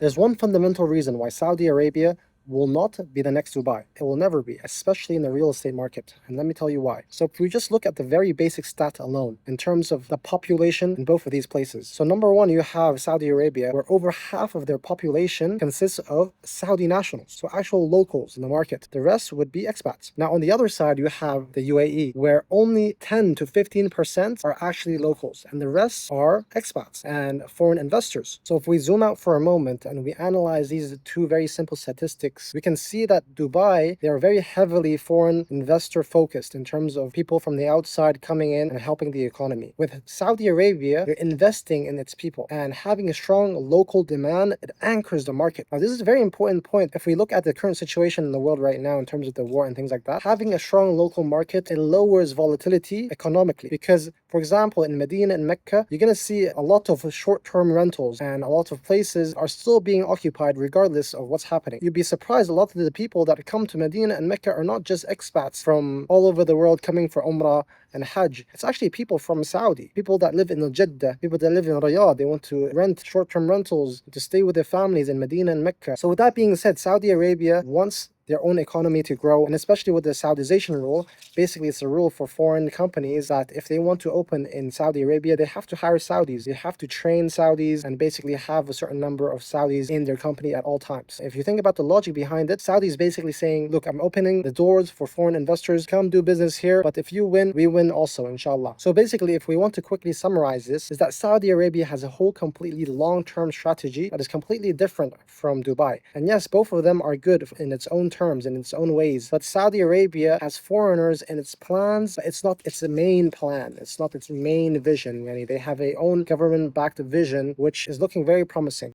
There's one fundamental reason why Saudi Arabia will not be the next Dubai. It will never be, especially in the real estate market. And let me tell you why. So if we just look at the very basic stat alone in terms of the population in both of these places. So number one, you have Saudi Arabia, where over half of their population consists of Saudi nationals, so actual locals in the market. The rest would be expats. Now on the other side, you have the UAE, where only 10 to 15% are actually locals, and the rest are expats and foreign investors. So if we zoom out for a moment and we analyze these two very simple statistics, we can see that Dubai, they are very heavily foreign investor focused in terms of people from the outside coming in and helping the economy. With Saudi Arabia, they're investing in its people and having a strong local demand, it anchors the market. Now, this is a very important point. If we look at the current situation in the world right now in terms of the war and things like that, having a strong local market, it lowers volatility economically. Because, for example, in Medina and Mecca, you're going to see a lot of short-term rentals and a lot of places are still being occupied regardless of what's happening. You'd be surprised a lot of the people that come to Medina and Mecca are not just expats from all over the world coming for Umrah and Hajj. It's actually people from Saudi, people that live in Jeddah, people that live in Riyadh. They want to rent short-term rentals to stay with their families in Medina and Mecca. So with that being said, Saudi Arabia wants their own economy to grow, and especially with the Saudization rule, basically it's a rule for foreign companies that if they want to open in Saudi Arabia, they have to hire Saudis, they have to train Saudis and basically have a certain number of Saudis in their company at all times. If you think about the logic behind it, Saudi is basically saying, look, I'm opening the doors for foreign investors, come do business here, but if you win, we win also, inshallah. So basically, if we want to quickly summarize this, is that Saudi Arabia has a whole completely long-term strategy that is completely different from Dubai. And yes, both of them are good in its own terms, in its own ways, but Saudi Arabia has foreigners in its plans, but it's not its main plan, it's not its main vision. They have a own government-backed vision which is looking very promising.